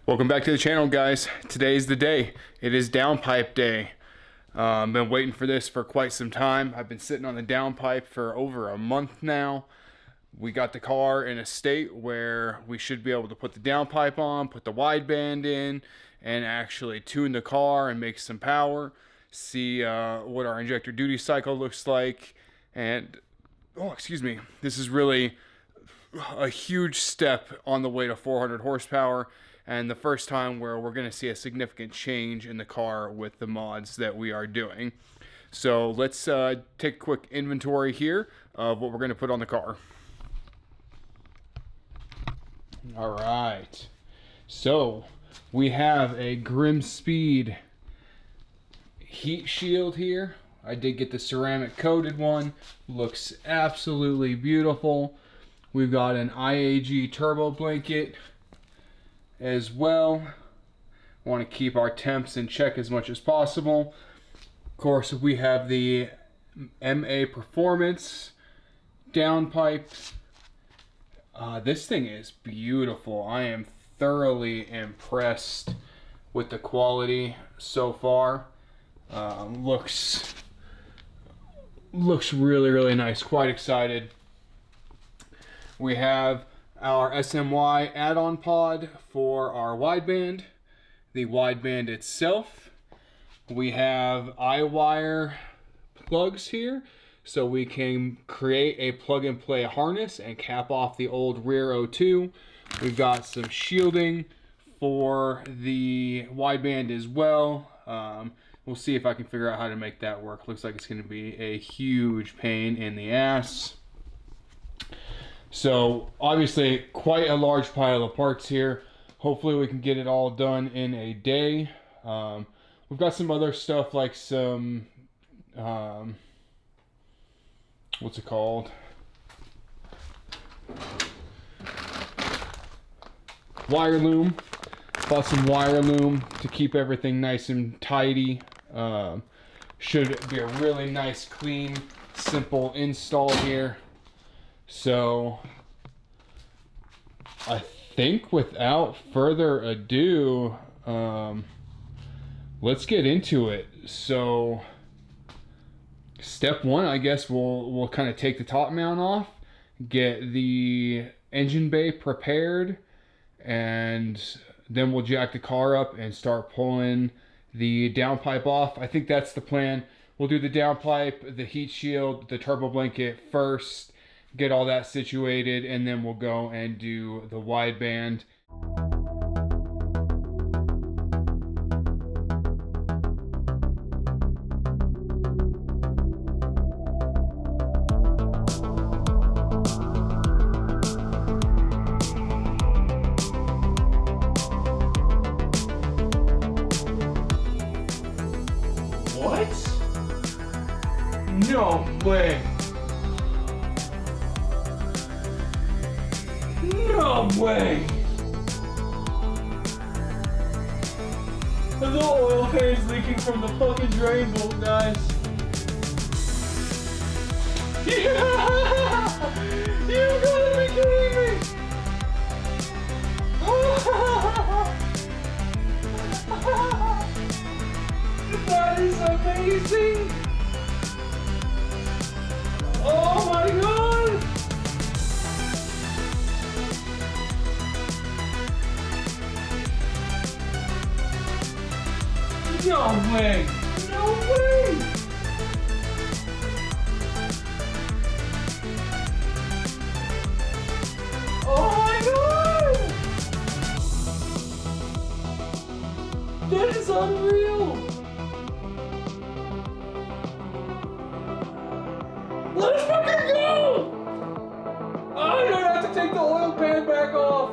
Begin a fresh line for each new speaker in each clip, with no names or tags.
Welcome back to the channel, guys. Today's the day. It is downpipe day. Been waiting for this for quite some time. I've been sitting on the downpipe for over a month now. We got the car in a state where we should be able to put the downpipe on, put the wideband in, and actually tune the car and make some power. See what our injector duty cycle looks like. And, oh, excuse me, this is really a huge step on the way to 400 horsepower. And the first time where we're going to see a significant change in the car with the mods that we are doing. So let's take a quick inventory here of what we're going to put on the car. All right. So we have a Grim Speed heat shield here. I did get the ceramic coated one. Looks absolutely beautiful. We've got an IAG turbo blanket as well. Want to keep our temps in check as much as possible. Of course, we have the MAPerformance downpipe. This thing is beautiful. I am thoroughly impressed with the quality so far. Looks really nice. Quite excited. We have our SMY add-on pod for our wideband, the wideband itself. We have iWire plugs here, so we can create a plug-and-play harness and cap off the old rear O2. We've got some shielding for the wideband as well. We'll see if I can figure out how to make that work. Looks like it's going to be a huge pain in the ass. So obviously quite a large pile of parts here. Hopefully we can get it all done in a day. We've got some other stuff like some, what's it called? Wire loom. Bought some wire loom to keep everything nice and tidy. Should be a really nice, clean, simple install here. So I think without further ado, let's get into it. So step one, I guess we'll kind of take the top mount off, get the engine bay prepared, and then we'll jack the car up and start pulling the downpipe off. I think that's the plan. We'll do the downpipe, the heat shield, the turbo blanket first, get all that situated, and then we'll go and do the wideband. What? No way. No way! The oil pan's leaking from the fucking drain bolt, guys. Yeah! You gotta be kidding me! That is amazing! Oh my god! No way! No way! Oh my god! That is unreal! Let's fucking go! I don't have to take the oil pan back off!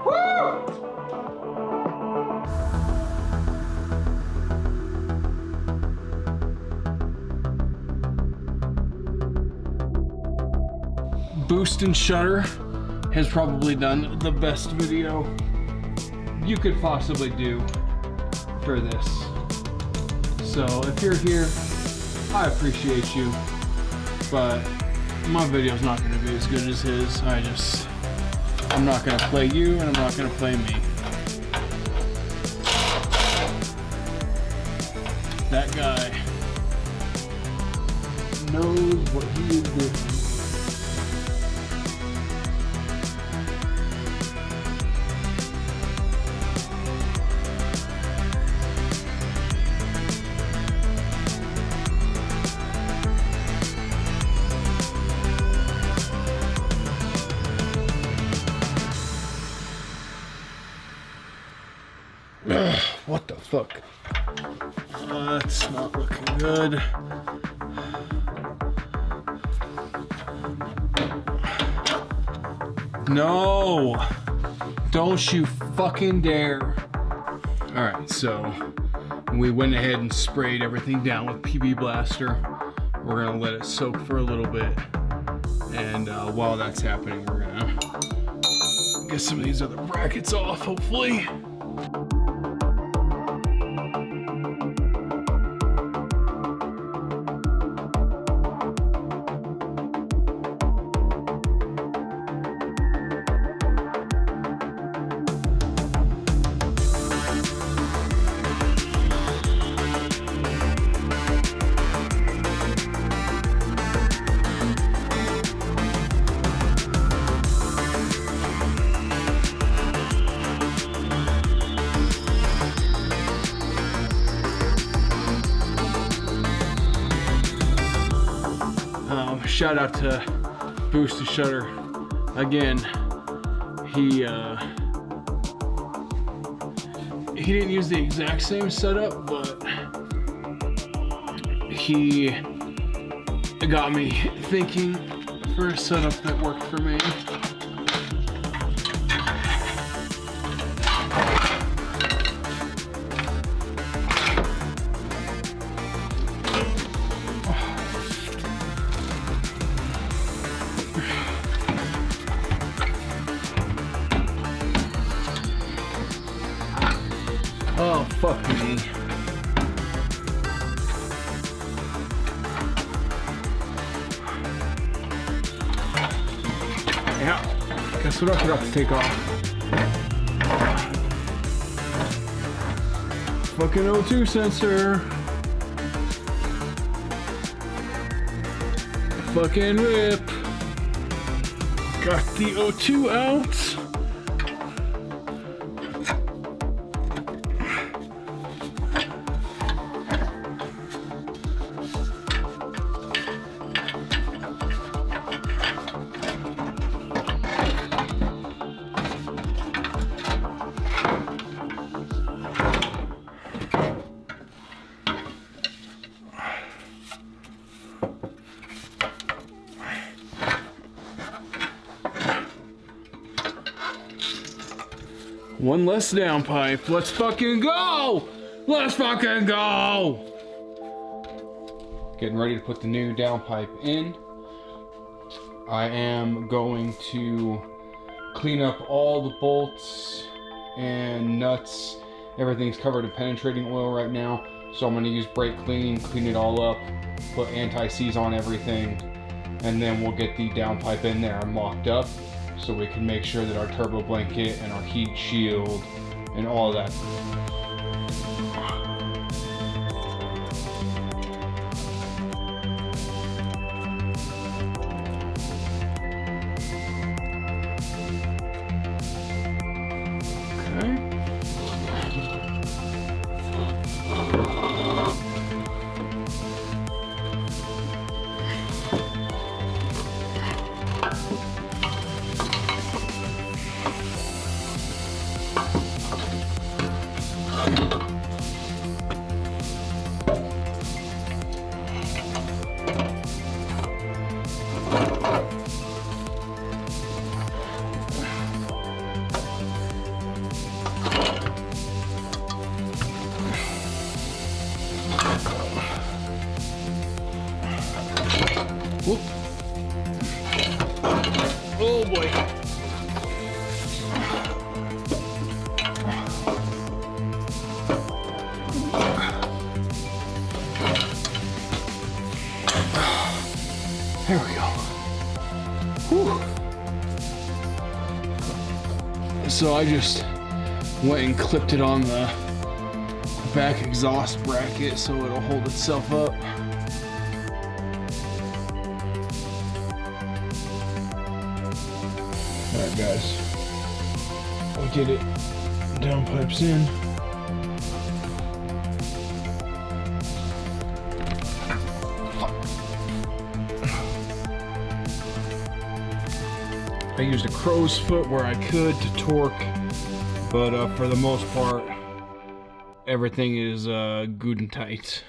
Woo! Boost and shutter has probably done the best video you could possibly do for this. So if you're here, I appreciate you, but my video's not going to be as good as his. I just I'm not gonna play you, and I'm not gonna play me. That guy knows what he is doing. What the fuck? That's not looking good. No! Don't you fucking dare. Alright, so we went ahead and sprayed everything down with PB Blaster. We're gonna let it soak for a little bit. And while that's happening, we're gonna get some of these other brackets off, hopefully. Shout out to Boosted Shutter. Again, he didn't use the exact same setup, but he got me thinking for a setup that worked for me. Oh, fuck me. Yeah, guess what I forgot to take off? Fucking O2 sensor. Fucking rip. Got the O2 out. One less downpipe. Let's fucking go! Let's fucking go! Getting ready to put the new downpipe in. I am going to clean up all the bolts and nuts. Everything's covered in penetrating oil right now, so I'm going to use brake clean it all up, put anti-seize on everything, and then we'll get the downpipe in there and mocked up, so we can make sure that our turbo blanket and our heat shield and all of that. So I just went and clipped it on the back exhaust bracket so it'll hold itself up. Alright guys, we'll get it downpipes in. I used a crow's foot where I could to torque, but for the most part, everything is good and tight.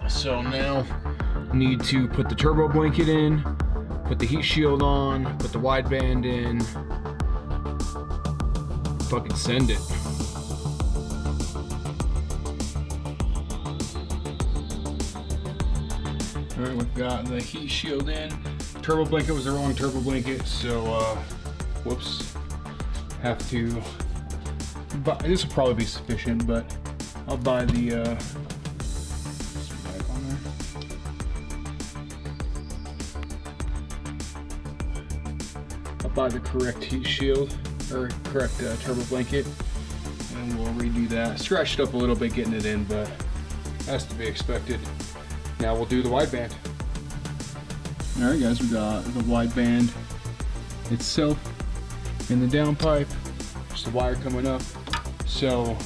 So now, need to put the turbo blanket in, put the heat shield on, put the wideband in, fucking send it. Alright, we've got the heat shield in. Turbo blanket was the wrong turbo blanket, so whoops. Have to buy, this will probably be sufficient, but I'll buy the back on there. I'll buy the correct heat shield or correct turbo blanket, and we'll redo that. Scratched up a little bit getting it in, but that's to be expected. Now we'll do the wideband. Alright guys, we got the wideband itself in the downpipe, just the wire coming up. So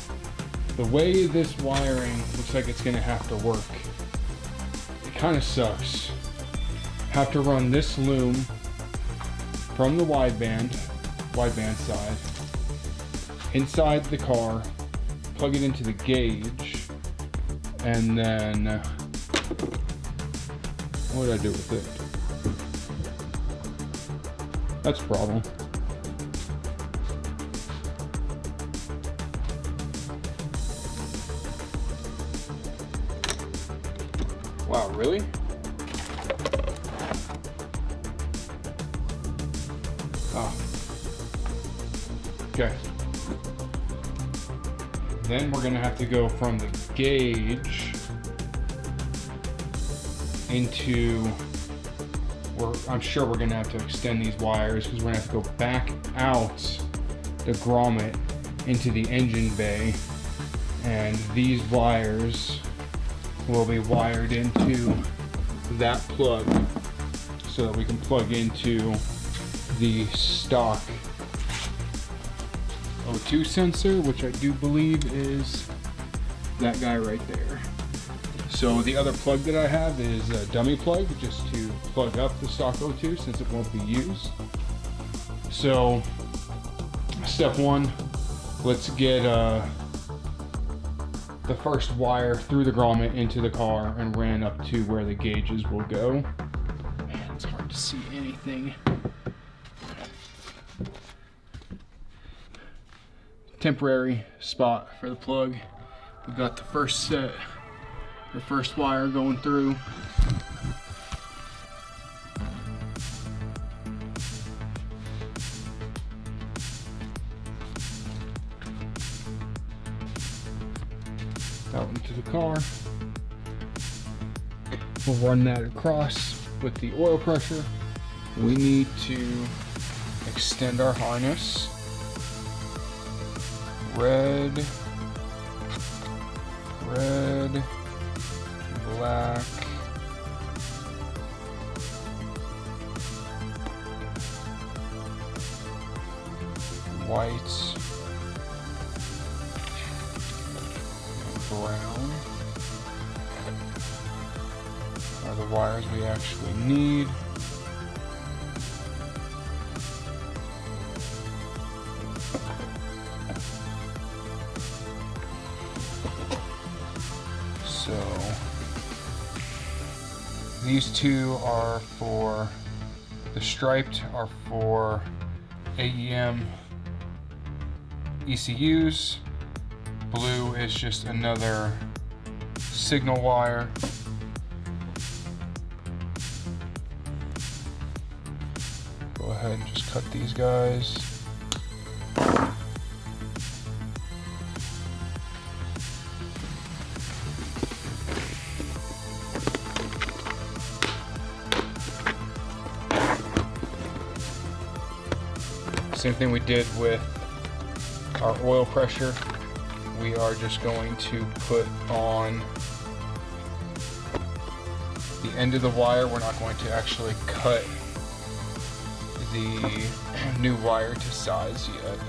the way this wiring looks like it's gonna have to work, it kind of sucks. Have to run this loom from the wideband side inside the car, plug it into the gauge, and then what did I do with it? That's a problem. Wow, really? Oh. Okay. Then we're gonna have to go from the gauge into, I'm sure we're gonna have to extend these wires because we're gonna have to go back out the grommet into the engine bay, and these wires will be wired into that plug so that we can plug into the stock O2 sensor, which I do believe is that guy right there. So the other plug that I have is a dummy plug, just to plug up the stock O2 since it won't be used. So step one, let's get the first wire through the grommet into the car and ran up to where the gauges will go. Man, it's hard to see anything. Temporary spot for the plug. We've got the first set, the first wire going through. Out into the car. We'll run that across with the oil pressure. We need to extend our harness. Red, black, white, brown are the wires we actually need. So these two are for, the striped are for AEM ECUs. Blue is just another signal wire. Go ahead and just cut these guys. Same thing we did with our oil pressure. We are just going to put on the end of the wire. We're not going to actually cut the new wire to size yet.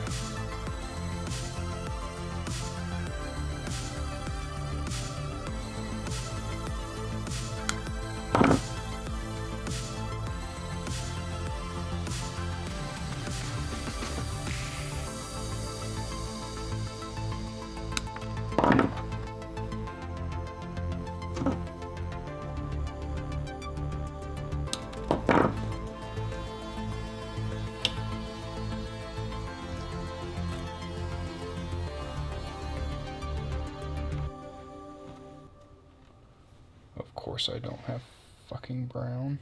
Of course I don't have fucking brown.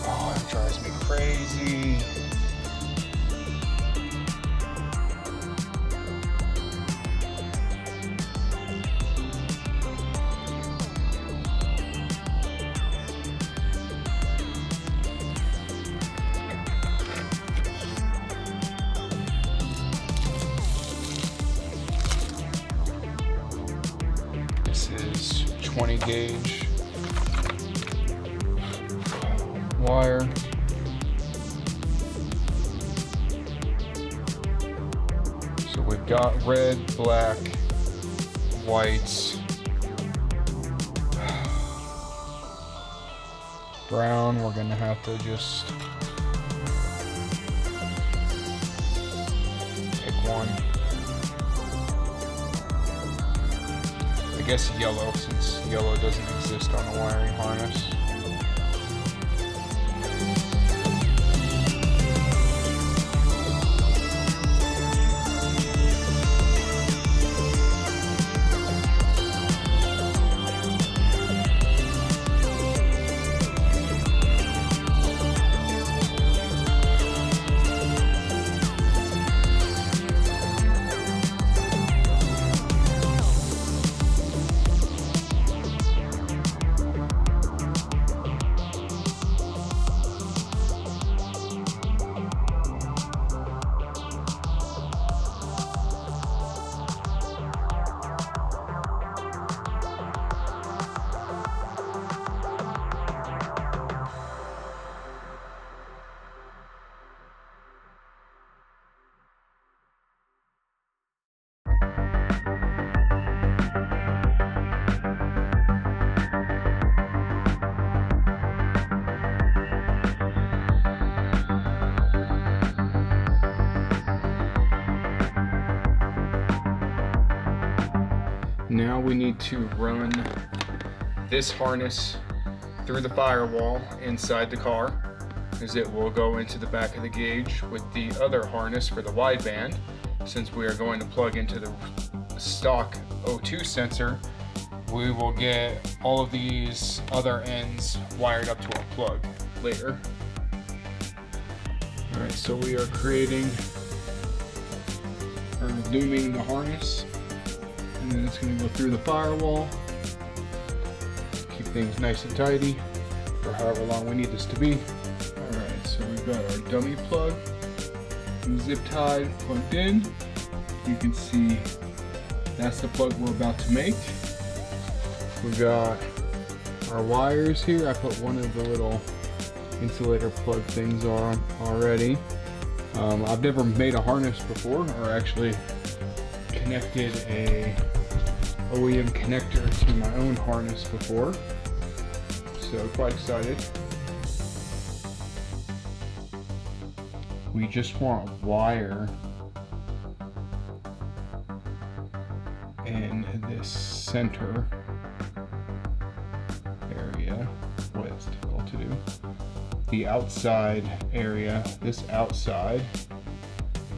Oh, it drives me crazy. This is 20 gauge wire. So we've got red, black, white, brown. We're gonna have to just pick one. I guess yellow, since yellow doesn't exist on the wiring harness. Now we need to run this harness through the firewall inside the car, as it will go into the back of the gauge with the other harness for the wideband. Since we are going to plug into the stock O2 sensor, we will get all of these other ends wired up to our plug later. Alright, so we are creating or looming the harness. And then it's going to go through the firewall, keep things nice and tidy for however long we need this to be. Alright, so we've got our dummy plug zip tied, plugged in. You can see that's the plug we're about to make. We've got our wires here. I put one of the little insulator plug things on already. I've never made a harness before, or actually connected a OEM connector to my own harness before, so quite excited. We just want wire in this center area. Boy, it's difficult to do. The outside area, this outside,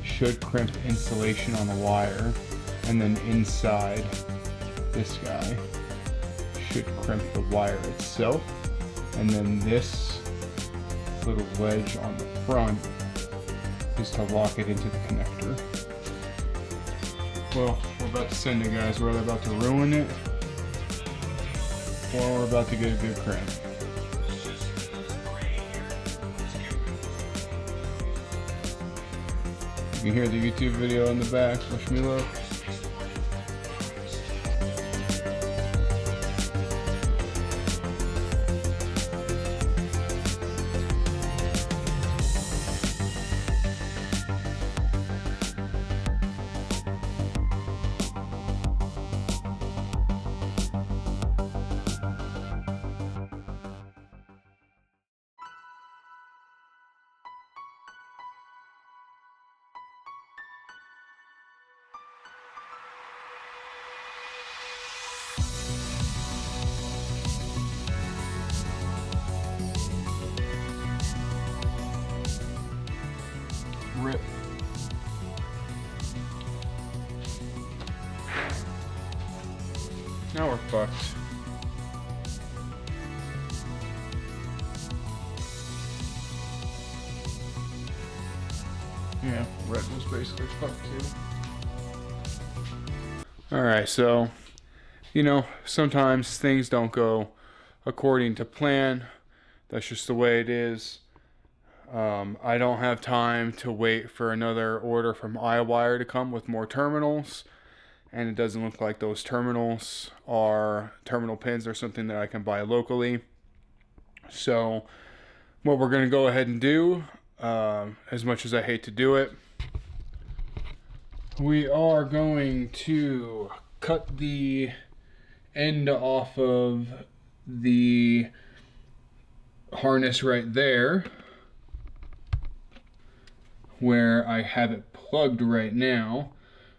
should crimp insulation on the wire, and then inside this guy should crimp the wire itself, and then this little wedge on the front is to lock it into the connector. Well, we're about to send it, guys. We're either about to ruin it or we're about to get a good crank. You can hear the YouTube video in the back. Wish me luck. Rip. Now we're fucked. Yeah, Red was basically fucked too. Alright, so, you know, sometimes things don't go according to plan. That's just the way it is. I don't have time to wait for another order from iWire to come with more terminals, and it doesn't look like those terminals are terminal pins or something that I can buy locally. So what we're going to go ahead and do, as much as I hate to do it, we are going to cut the end off of the harness right there, where I have it plugged right now.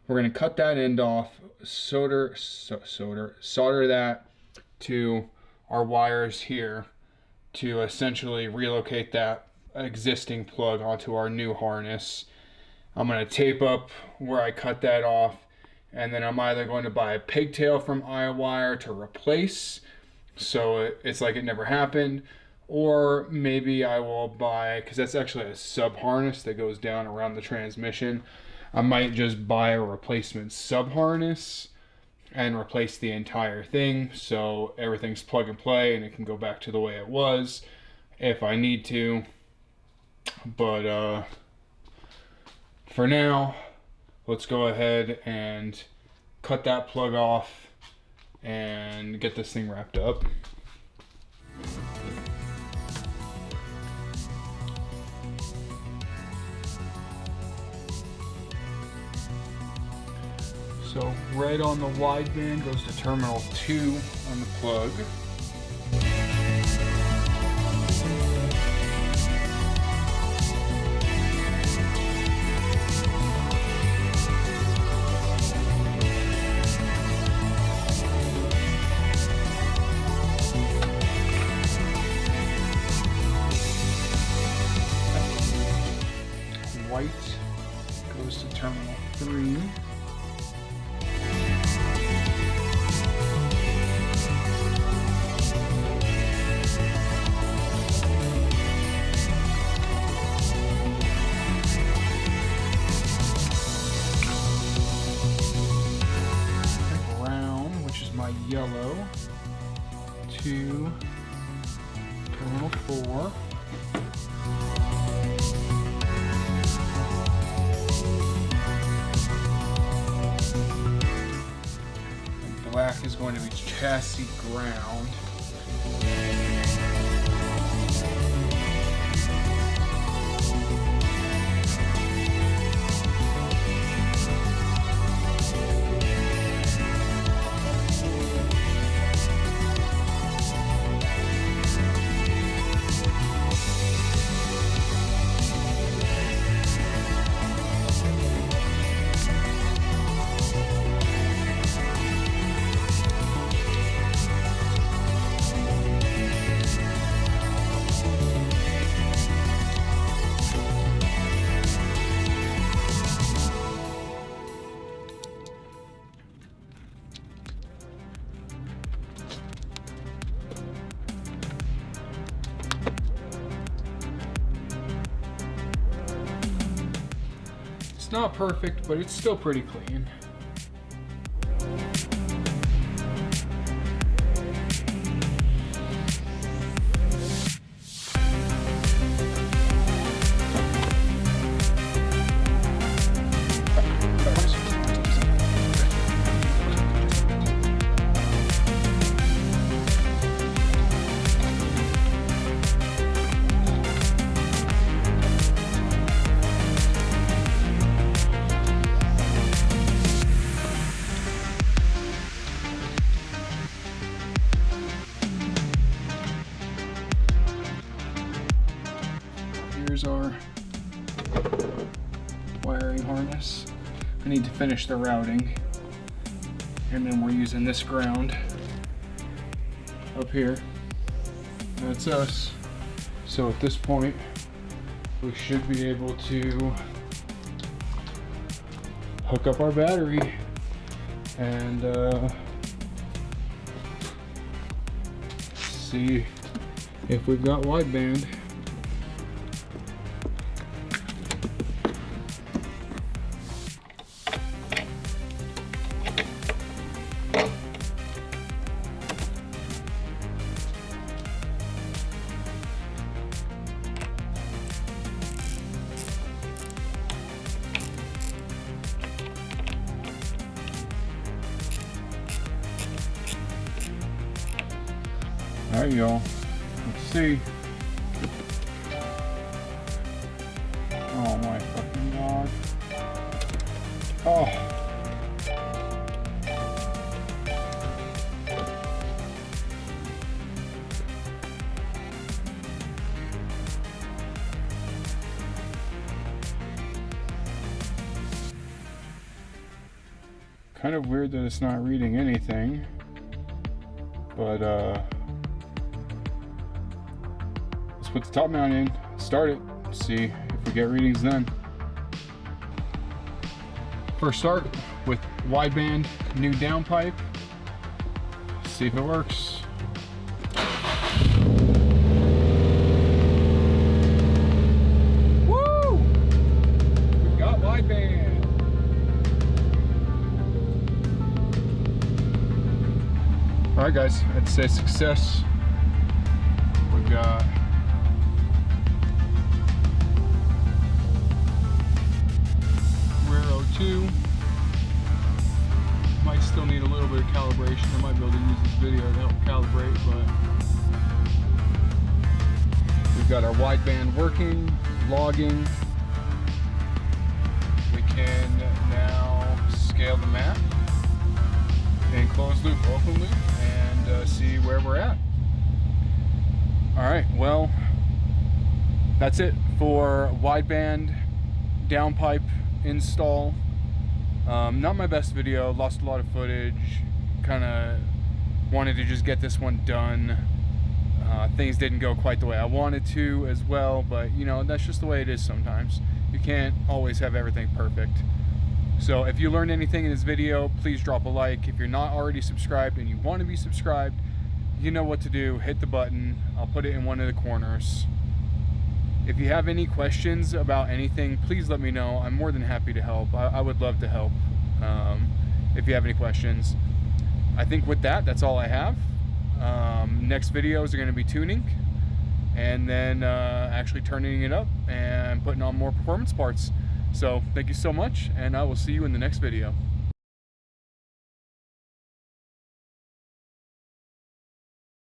We're going to cut that end off, solder that to our wires here to essentially relocate that existing plug onto our new harness. I'm going to tape up where I cut that off, and then I'm either going to buy a pigtail from iWire to replace, so it's like it never happened, or maybe I will buy, because that's actually a sub harness that goes down around the transmission, I might just buy a replacement sub harness and replace the entire thing so everything's plug and play and it can go back to the way it was if I need to. But for now, let's go ahead and cut that plug off and get this thing wrapped up. So right on the wideband goes to terminal 2 on the plug. White goes to terminal 3. Yellow to terminal 4. And black is going to be chassis ground. It's not perfect, but it's still pretty clean. need to finish the routing. And then we're using this ground up here. That's us. So at this point, we should be able to hook up our battery and see if we've got wideband. All right, y'all, let's see. Oh my fucking God. Oh. Kind of weird that it's not reading anything, but let's put the top mount in, start it, see if we get readings then. First start with wideband, new downpipe, see if it works. Woo! We've got wideband. All right, guys, I'd say success. We've got O2. Might still need a little bit of calibration. I might be able to use this video to help calibrate, but we've got our wideband working, logging. We can now scale the map and closed loop, open loop, and see where we're at. All right, well, that's it for wideband downpipe install. Not my best video, lost a lot of footage, kind of wanted to just get this one done. Things didn't go quite the way I wanted to as well, but you know, that's just the way it is sometimes. You can't always have everything perfect. So if you learned anything in this video, please drop a like. If you're not already subscribed and you want to be subscribed, you know what to do. Hit the button. I'll put it in one of the corners. If you have any questions about anything, please let me know. I'm more than happy to help. I would love to help if you have any questions. I think with that, that's all I have. Next videos are going to be tuning and then actually turning it up and putting on more performance parts. So thank you so much, and I will see you in the next video.